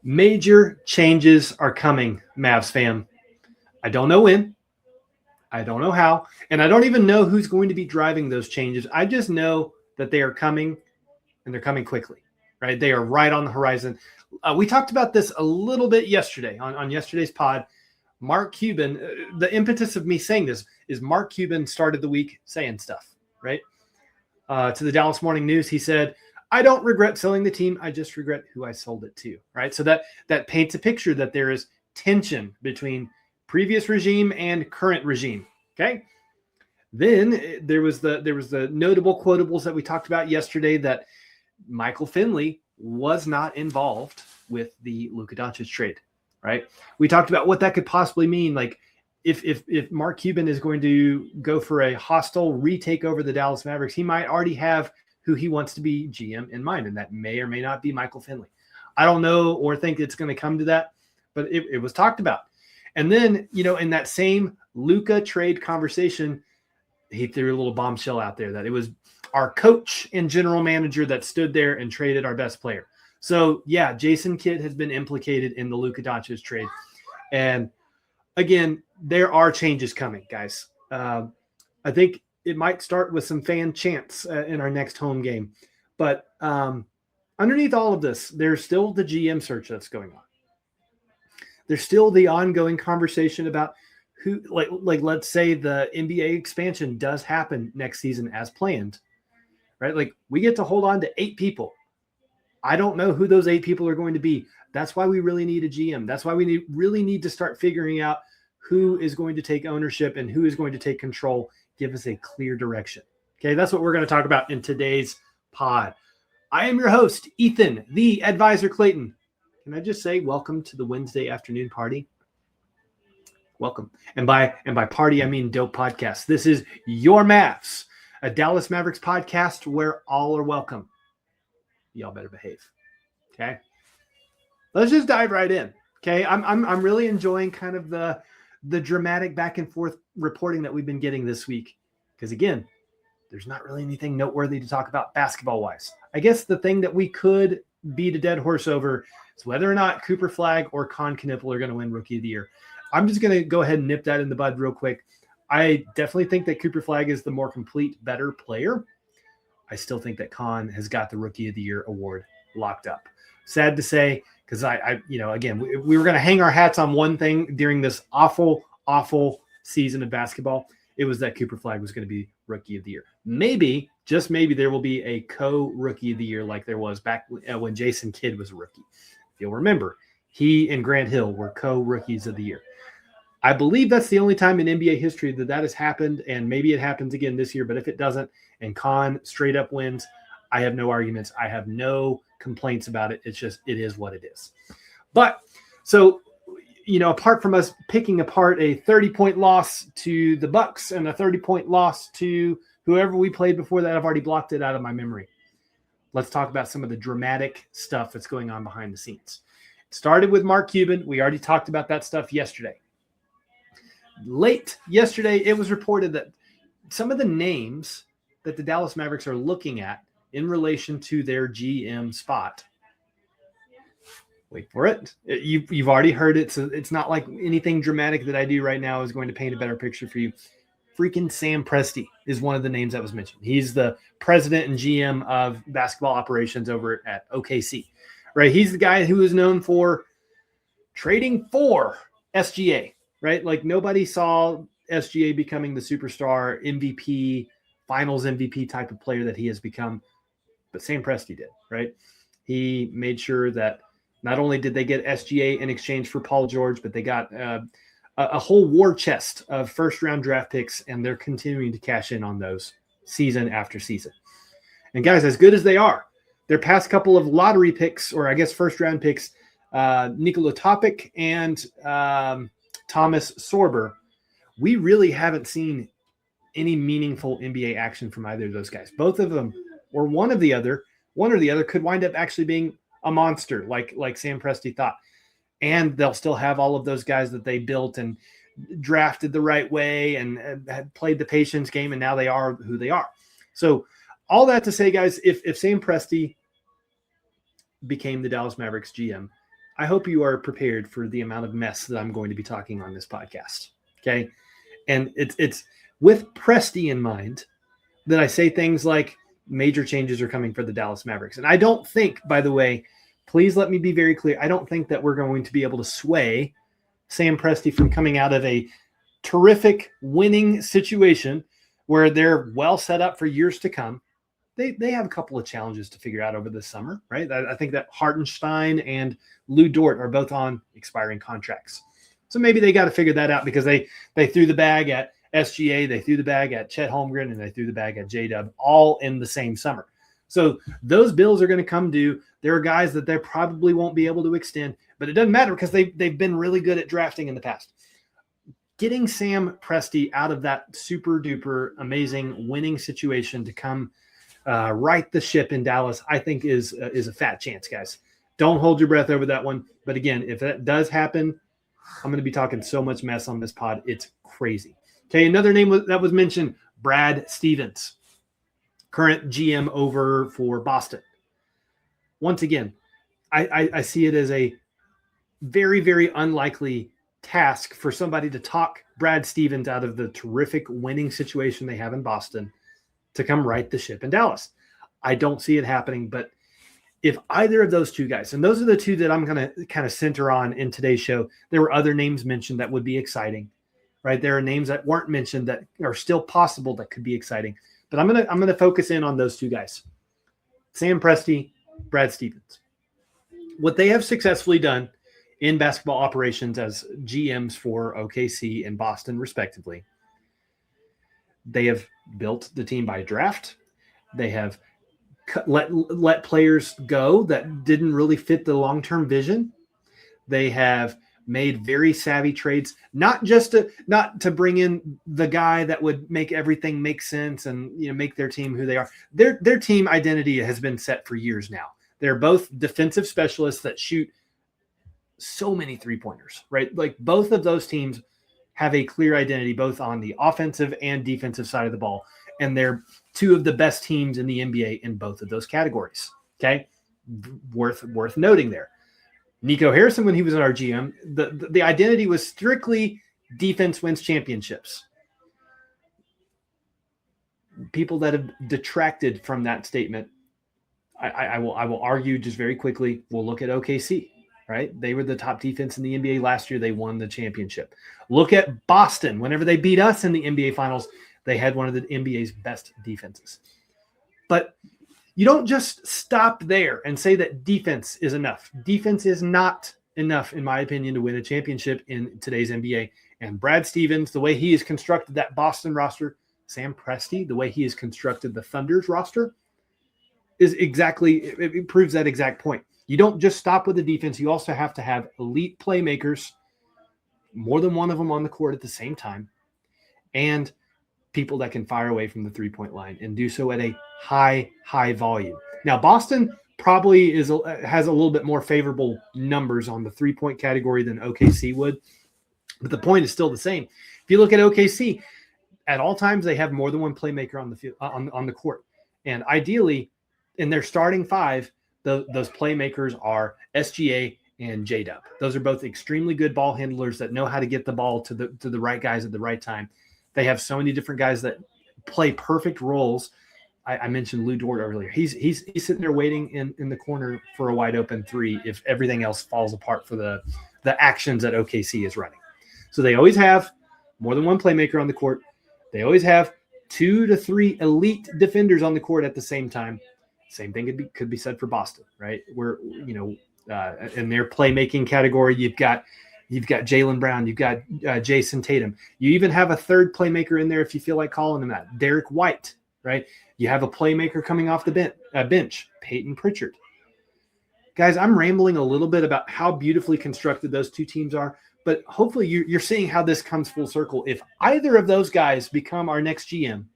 Major changes are coming, Mavs fam. I don't know when. I don't know how. And I don't even know who's going to be driving those changes. I just know that they are coming, and they're coming quickly, right? They are right on the horizon. We talked about this a little bit yesterday on yesterday's pod. Mark Cuban, the impetus of me saying this is Mark Cuban started the week saying stuff, right? To the Dallas Morning News, he said, I don't regret selling the team. I just regret who I sold it to, right? So that paints a picture that there is tension between previous regime and current regime, okay? Then there was the notable quotables that we talked about yesterday that Michael Finley was not involved with the Luka Doncic trade, right? We talked about what that could possibly mean. Like if Mark Cuban is going to go for a hostile retake over the Dallas Mavericks, he might already have who he wants to be GM in mind, and that may or may not be Michael Finley. I don't know or think it's going to come to that, but it was talked about. And then, in that same Luka trade conversation, he threw a little bombshell out there that it was our coach and general manager that stood there and traded our best player. So, yeah, Jason Kidd has been implicated in the Luka Doncic trade. And, again, there are changes coming, guys. I think it might start with some fan chants in our next home game. But underneath all of this, there's still the GM search that's going on. There's still the ongoing conversation about who, like let's say the NBA expansion does happen next season as planned, right? Like we get to hold on to 8 people. I don't know who those 8 people are going to be. That's why we really need a GM. That's why we really need to start figuring out who is going to take ownership and who is going to take control, give us a clear direction. Okay, that's what we're going to talk about in today's pod. I am your host, Ethan, the Advisor Clayton. Can I just say welcome to the Wednesday afternoon party? Welcome. And by party, I mean Dope Podcast. This is Your Mavs, a Dallas Mavericks podcast where all are welcome. Y'all better behave. Okay? Let's just dive right in. Okay? I'm really enjoying kind of the dramatic back and forth reporting that we've been getting this week. Because again, there's not really anything noteworthy to talk about basketball-wise. I guess the thing that we could beat a dead horse over is whether or not Cooper Flagg or Con Knipple are going to win Rookie of the Year. I'm just going to go ahead and nip that in the bud real quick. I definitely think that Cooper Flagg is the more complete, better player. I still think that Con has got the Rookie of the Year award locked up. Sad to say, because again, we were going to hang our hats on one thing during this awful, awful season of basketball. It was that Cooper Flagg was going to be Rookie of the Year. Maybe, just maybe, there will be a co-Rookie of the Year like there was back when Jason Kidd was a rookie. If you'll remember, he and Grant Hill were co-Rookies of the Year. I believe that's the only time in NBA history that has happened, and maybe it happens again this year. But if it doesn't, and Con straight up wins, I have no arguments. I have no complaints about it. It's just, it is what it is. But so, apart from us picking apart a 30-point loss to the Bucks and a 30-point loss to whoever we played before that, I've already blocked it out of my memory. Let's talk about some of the dramatic stuff that's going on behind the scenes. It started with Mark Cuban. We already talked about that stuff yesterday. Late yesterday, it was reported that some of the names that the Dallas Mavericks are looking at in relation to their GM spot. Wait for it. You've already heard it, so it's not like anything dramatic that I do right now is going to paint a better picture for you. Freaking Sam Presti is one of the names that was mentioned. He's the president and GM of basketball operations over at OKC, right? He's the guy who is known for trading for SGA, right? Like nobody saw SGA becoming the superstar MVP, finals MVP type of player that he has become, but Sam Presti did, right? He made sure that not only did they get SGA in exchange for Paul George, but they got a whole war chest of first-round draft picks, and they're continuing to cash in on those season after season. And guys, as good as they are, their past couple of lottery picks, or I guess first-round picks, Nikola Topic and Thomas Sorber, we really haven't seen any meaningful NBA action from either of those guys. Both of them, or one or the other, could wind up actually being a monster, like Sam Presti thought. And they'll still have all of those guys that they built and drafted the right way and had played the patience game, and now they are who they are. So all that to say, guys, if Sam Presti became the Dallas Mavericks GM, I hope you are prepared for the amount of mess that I'm going to be talking on this podcast. Okay. And it's with Presti in mind that I say things like major changes are coming for the Dallas Mavericks. And I don't think, by the way, please let me be very clear, I don't think that we're going to be able to sway Sam Presti from coming out of a terrific winning situation where they're well set up for years to come. They have a couple of challenges to figure out over the summer, right? I think that Hartenstein and Lou Dort are both on expiring contracts. So maybe they got to figure that out because they threw the bag at SGA, they threw the bag at Chet Holmgren, and they threw the bag at J-Dub all in the same summer. So those bills are going to come due. There are guys that they probably won't be able to extend, but it doesn't matter because they've been really good at drafting in the past. Getting Sam Presti out of that super duper amazing winning situation to come right the ship in Dallas, I think is a fat chance, guys. Don't hold your breath over that one. But again, if that does happen, I'm going to be talking so much mess on this pod. It's crazy. Okay, another name that was mentioned, Brad Stevens, current GM over for Boston. Once again, I see it as a very, very unlikely task for somebody to talk Brad Stevens out of the terrific winning situation they have in Boston to come right the ship in Dallas. I don't see it happening, but if either of those two guys, and those are the two that I'm going to kind of center on in today's show, there were other names mentioned that would be exciting, right? There are names that weren't mentioned that are still possible that could be exciting, but I'm going to focus in on those two guys, Sam Presti, Brad Stevens. What they have successfully done in basketball operations as GMs for OKC and Boston, respectively, they have built the team by draft. They have let players go that didn't really fit the long-term vision. They have made very savvy trades, not to bring in the guy that would make everything make sense and make their team who they are. Their team identity has been set for years now. They're both defensive specialists that shoot so many three-pointers, right? Like both of those teams have a clear identity both on the offensive and defensive side of the ball. And they're two of the best teams in the NBA in both of those categories. Okay. Worth noting there. Nico Harrison, when he was in our GM, the identity was strictly defense wins championships. People that have detracted from that statement, I will argue just very quickly. We'll look at OKC. Right? They were the top defense in the NBA last year. They won the championship. Look at Boston. Whenever they beat us in the NBA finals, they had one of the NBA's best defenses. But you don't just stop there and say that defense is enough. Defense is not enough, in my opinion, to win a championship in today's NBA. And Brad Stevens, the way he has constructed that Boston roster, Sam Presti, the way he has constructed the Thunder's roster, it proves that exact point. You don't just stop with the defense. You also have to have elite playmakers, more than one of them on the court at the same time, and people that can fire away from the three-point line and do so at a high volume. Now, Boston probably has a little bit more favorable numbers on the three-point category than OKC would, but the point is still the same. If you look at OKC, at all times they have more than one playmaker on the field, on the court, and ideally, in their starting five, those playmakers are SGA and J-Dub. Those are both extremely good ball handlers that know how to get the ball to the right guys at the right time. They have so many different guys that play perfect roles. I mentioned Lou Dort earlier. He's sitting there waiting in the corner for a wide open three if everything else falls apart for the actions that OKC is running. So they always have more than one playmaker on the court. They always have 2 to 3 elite defenders on the court at the same time. Same thing could be said for Boston, right? Where in their playmaking category, you've got Jaylen Brown, you've got Jason Tatum. You even have a third playmaker in there if you feel like calling him that, Derek White, right? You have a playmaker coming off the bench, Peyton Pritchard. Guys, I'm rambling a little bit about how beautifully constructed those two teams are, but hopefully you're seeing how this comes full circle. If either of those guys become our next GM,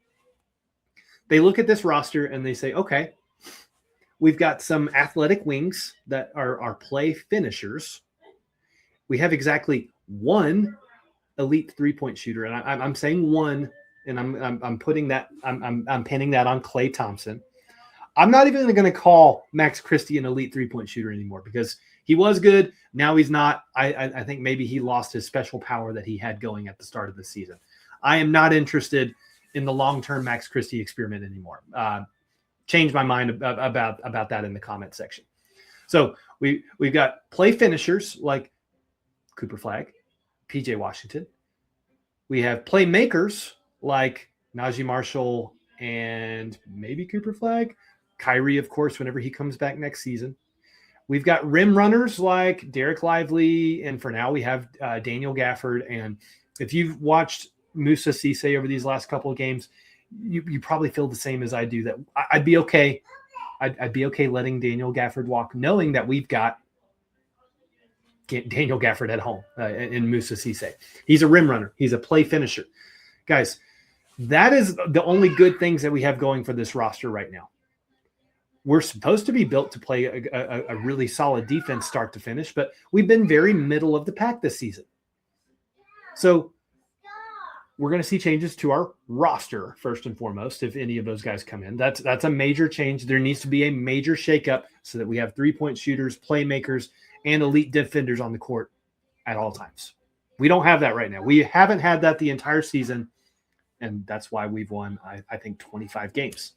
they look at this roster and they say, okay, we've got some athletic wings that are play finishers. We have exactly one elite three-point shooter, and I'm saying one, and I'm putting that I'm pinning that on Klay Thompson. I'm not even going to call Max Christie an elite three-point shooter anymore because He was good. Now he's not. I think maybe he lost his special power that he had going at the start of the season. I am not interested in the long-term Max Christie experiment anymore. Change my mind about that in the comment section. So we've got play finishers like Cooper Flagg, PJ Washington. We have playmakers like Najee Marshall and maybe Cooper Flagg. Kyrie, of course, whenever he comes back next season. We've got rim runners like Derek Lively, and for now we have Daniel Gafford. And if you've watched Musa Cisse over these last couple of games, you probably feel the same as I do, that I'd be okay. I'd be okay letting Daniel Gafford walk, knowing that we've got Daniel Gafford at home in Musa Cisse. He's a rim runner. He's a play finisher. Guys, that is the only good things that we have going for this roster right now. We're supposed to be built to play a really solid defense start to finish, but we've been very middle of the pack this season. So we're going to see changes to our roster first and foremost if any of those guys come in. That's a major change. There needs to be a major shakeup so that we have three-point shooters, playmakers, and elite defenders on the court at all times. We don't have that right now. We haven't had that the entire season, and that's why we've won, I think, 25 games.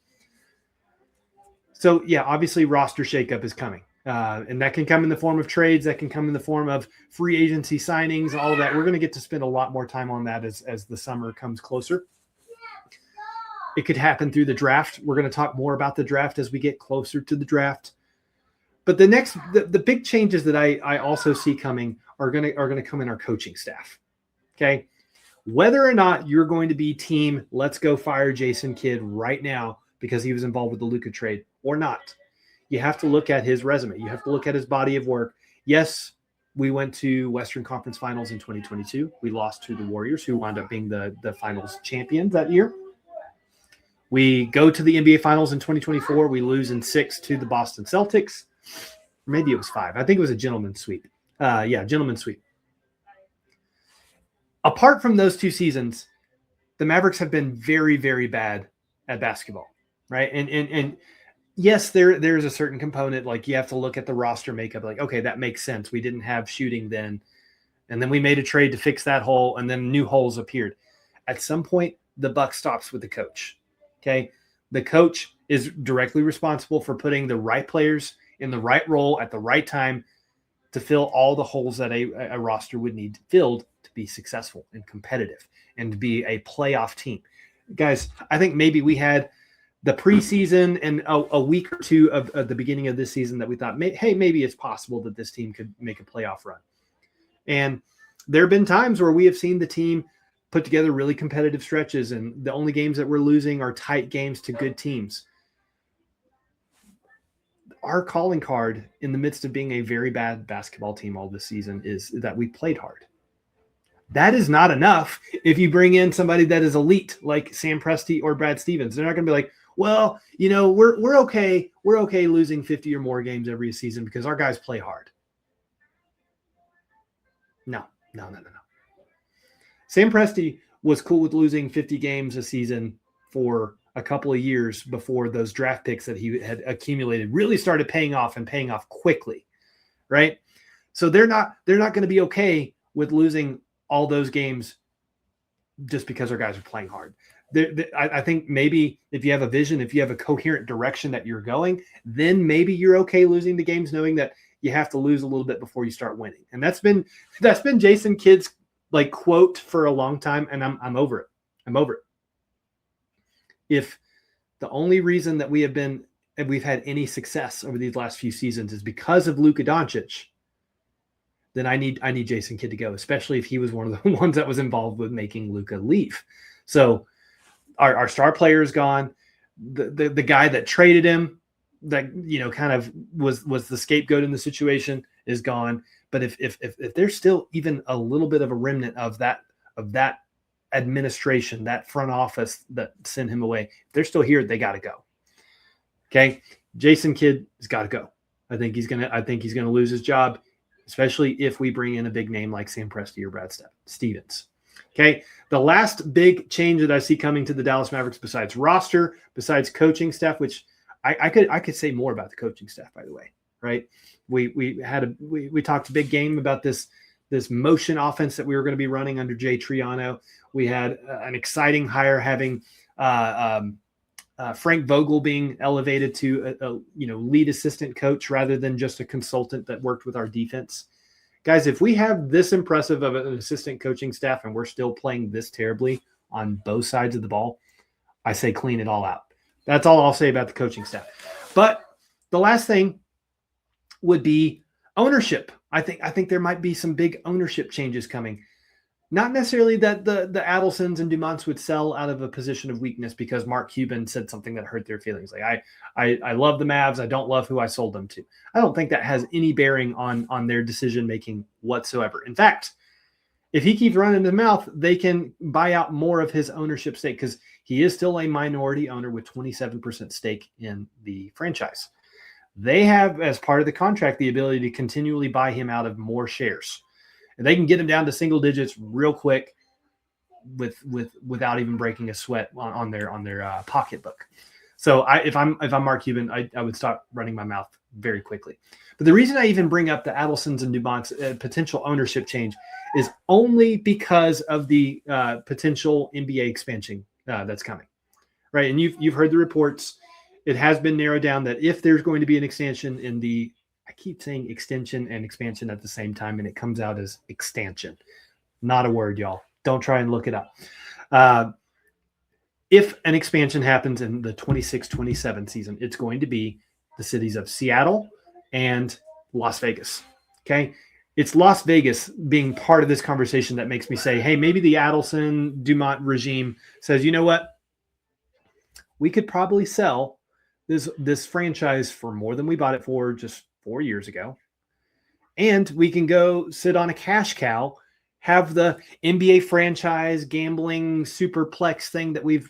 So, yeah, obviously roster shakeup is coming. And that can come in the form of trades. That can come in the form of free agency signings, all of that. We're going to get to spend a lot more time on that as the summer comes closer. It could happen through the draft. We're going to talk more about the draft as we get closer to the draft. But the big changes that I also see coming are going to come in our coaching staff. Okay. Whether or not you're going to be team, let's go fire Jason Kidd right now because he was involved with the Luka trade or not. You have to look at his resume. You have to look at his body of work. Yes, we went to Western Conference Finals in 2022. We lost to the Warriors, who wound up being the finals champions that year. We go to the NBA Finals in 2024. We lose in 6 to the Boston Celtics. Maybe it was 5. I think it was a gentleman's sweep. Gentleman's sweep. Apart from those 2 seasons, the Mavericks have been very, very bad at basketball, right? And yes, there's a certain component, like you have to look at the roster makeup, like, okay, that makes sense. We didn't have shooting then, and then we made a trade to fix that hole, and then new holes appeared. At some point, the buck stops with the coach, okay? The coach is directly responsible for putting the right players in the right role at the right time to fill all the holes that a roster would need filled to be successful and competitive and to be a playoff team. Guys, I think maybe we had the preseason and a week or two of the beginning of this season that we thought, hey, maybe it's possible that this team could make a playoff run. And there have been times where we have seen the team put together really competitive stretches, and the only games that we're losing are tight games to good teams. Our calling card in the midst of being a very bad basketball team all this season is that we played hard. That is not enough if you bring in somebody that is elite like Sam Presti or Brad Stevens. They're not going to be like, well, we're okay. We're okay losing 50 or more games every season because our guys play hard. No. Sam Presti was cool with losing 50 games a season for a couple of years before those draft picks that he had accumulated really started paying off and paying off quickly, right? So they're not going to be okay with losing all those games just because our guys are playing hard. I think maybe if you have a vision, if you have a coherent direction that you're going, then maybe you're okay losing the games, knowing that you have to lose a little bit before you start winning. And that's been Jason Kidd's like quote for a long time, and I'm over it. I'm over it. If the only reason that we've had any success over these last few seasons is because of Luka Doncic, then I need Jason Kidd to go, especially if he was one of the ones that was involved with making Luka leave. So our star player is gone. The guy that traded him, that kind of was the scapegoat in the situation, is gone. But if there's still even a little bit of a remnant of that administration, that front office that sent him away, if they're still here, they got to go. Okay, Jason Kidd has got to go. I think he's gonna lose his job, especially if we bring in a big name like Sam Presti or Brad Stevens. Okay, the last big change that I see coming to the Dallas Mavericks, besides roster, besides coaching staff, which I could say more about the coaching staff, by the way, right? We talked a big game about this motion offense that we were going to be running under Jay Triano. We had an exciting hire having Frank Vogel being elevated to a lead assistant coach rather than just a consultant that worked with our defense. Guys, if we have this impressive of an assistant coaching staff and we're still playing this terribly on both sides of the ball, I say clean it all out. That's all I'll say about the coaching staff. But the last thing would be ownership. I think there might be some big ownership changes coming. Not necessarily that the Adelsons and Dumonts would sell out of a position of weakness because Mark Cuban said something that hurt their feelings. Like, I love the Mavs. I don't love who I sold them to. I don't think that has any bearing on their decision-making whatsoever. In fact, if he keeps running his mouth, they can buy out more of his ownership stake because he is still a minority owner with 27% stake in the franchise. They have, as part of the contract, the ability to continually buy him out of more shares. And they can get him down to single digits real quick without even breaking a sweat on their pocketbook. So if I'm Mark Cuban, I would stop running my mouth very quickly. But the reason I even bring up the Adelsons and Dumont's potential ownership change is only because of the potential NBA expansion that's coming, right? And you've heard the reports. It has been narrowed down that if there's going to be an extension in the I keep saying extension and expansion at the same time, and it comes out as extension. Not a word, y'all. Don't try and look it up. If an expansion happens in the 26-27 season, it's going to be the cities of Seattle and Las Vegas. Okay? It's Las Vegas being part of this conversation that makes me say, hey, maybe the Adelson-Dumont regime says, you know what? We could probably sell this franchise for more than we bought it for just 4 years ago. And we can go sit on a cash cow, have the NBA franchise gambling superplex thing that we've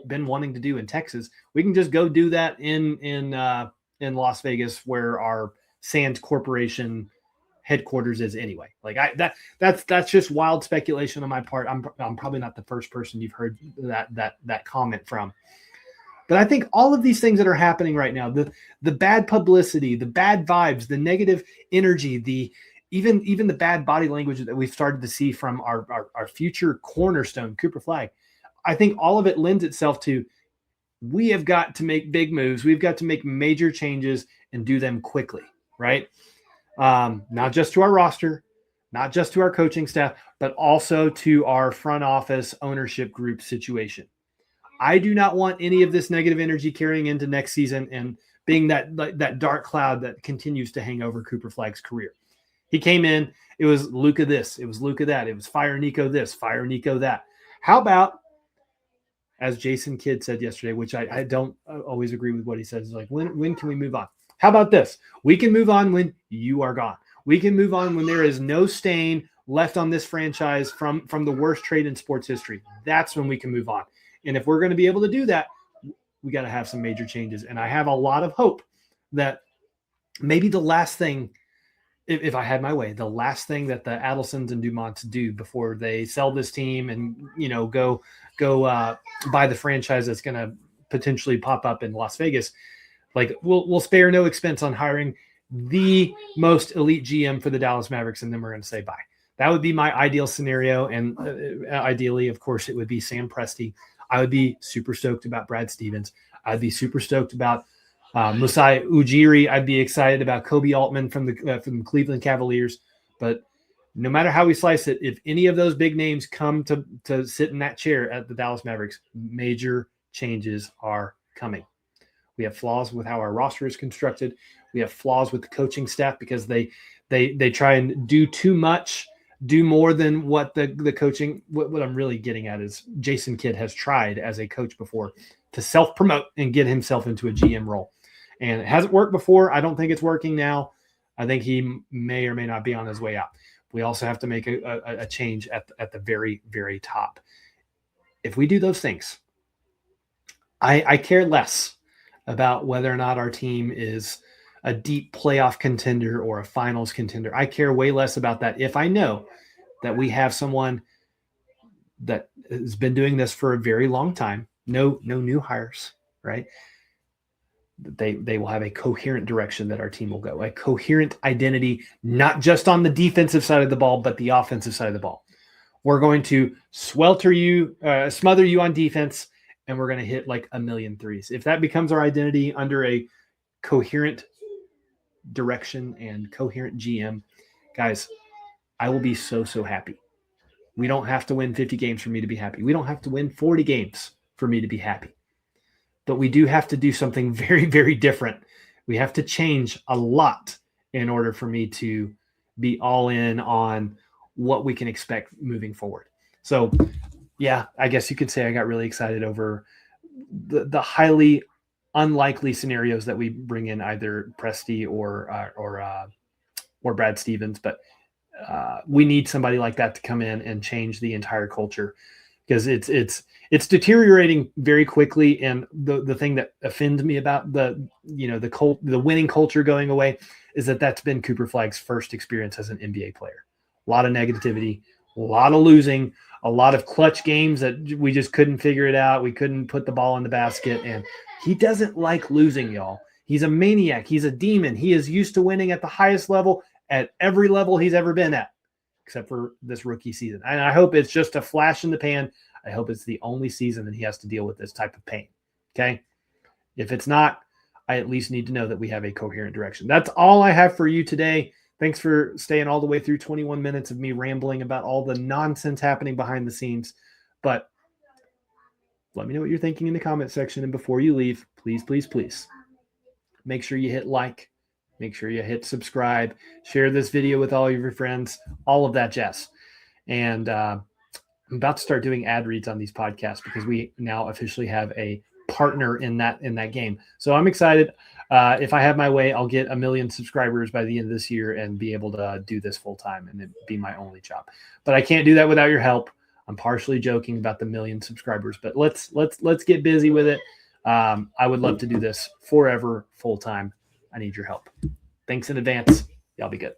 been wanting to do in Texas. We can just go do that in Las Vegas, where our Sands Corporation headquarters is anyway. Like that's just wild speculation on my part. I'm probably not the first person you've heard that comment from. But I think all of these things that are happening right now, the bad publicity, the bad vibes, the negative energy, even the bad body language that we've started to see from our future cornerstone, Cooper Flagg, I think all of it lends itself to we have got to make big moves. We've got to make major changes and do them quickly, right? Not just to our roster, not just to our coaching staff, but also to our front office ownership group situation. I do not want any of this negative energy carrying into next season and being that dark cloud that continues to hang over Cooper Flagg's career. He came in, it was Luka this, it was Luka that, it was fire Nico this, fire Nico that. How about, as Jason Kidd said yesterday, which I don't always agree with what he says, is like, when can we move on? How about this? We can move on when you are gone. We can move on when there is no stain left on this franchise from the worst trade in sports history. That's when we can move on. And if we're going to be able to do that, we got to have some major changes. And I have a lot of hope that maybe the last thing, if I had my way, the last thing that the Adelsons and Dumonts do before they sell this team and, go buy the franchise that's going to potentially pop up in Las Vegas, like we'll spare no expense on hiring the most elite GM for the Dallas Mavericks, and then we're going to say bye. That would be my ideal scenario. And ideally, of course, it would be Sam Presti. I would be super stoked about Brad Stevens. I'd be super stoked about Masai Ujiri. I'd be excited about Kobe Altman from the Cleveland Cavaliers. But no matter how we slice it, if any of those big names come to sit in that chair at the Dallas Mavericks, major changes are coming. We have flaws with how our roster is constructed. We have flaws with the coaching staff because they try and do too much, do more than what the coaching. What I'm really getting at is Jason Kidd has tried as a coach before to self-promote and get himself into a GM role. And it hasn't worked before. I don't think it's working now. I think he may or may not be on his way out. We also have to make a change at the very, very top. If we do those things, I care less about whether or not our team is a deep playoff contender or a finals contender. I care way less about that if I know that we have someone that has been doing this for a very long time. No new hires, right? They will have a coherent direction that our team will go, a coherent identity, not just on the defensive side of the ball, but the offensive side of the ball. We're going to smother you on defense, and we're going to hit like a million threes. If that becomes our identity under a coherent direction and coherent GM, guys, I will be so happy. We don't have to win 50 games for me to be happy. We don't have to win 40 games for me to be happy. But we do have to do something very, very different. We have to change a lot in order for me to be all in on what we can expect moving forward. So, yeah, I guess you could say I got really excited over the highly unlikely scenarios that we bring in either Presti or Brad Stevens. But we need somebody like that to come in and change the entire culture, because it's deteriorating very quickly. And the thing that offends me about the winning culture going away is that that's been Cooper Flagg's first experience as an NBA player. A lot of negativity, a lot of losing, a lot of clutch games that we just couldn't figure it out. We couldn't put the ball in the basket, and he doesn't like losing, y'all. He's a maniac. He's a demon. He is used to winning at the highest level, at every level he's ever been at, except for this rookie season. And I hope it's just a flash in the pan. I hope it's the only season that he has to deal with this type of pain. Okay. If it's not, I at least need to know that we have a coherent direction. That's all I have for you today. Thanks for staying all the way through 21 minutes of me rambling about all the nonsense happening behind the scenes. But let me know what you're thinking in the comment section. And before you leave, please, please, please make sure you hit like, make sure you hit subscribe, share this video with all of your friends, all of that jazz. And I'm about to start doing ad reads on these podcasts because we now officially have a partner in that game. So I'm excited. If I have my way, I'll get 1 million subscribers by the end of this year and be able to do this full time and it be my only job. But I can't do that without your help. I'm partially joking about the 1 million subscribers, but let's get busy with it. I would love to do this forever, full time. I need your help. Thanks in advance. Y'all be good.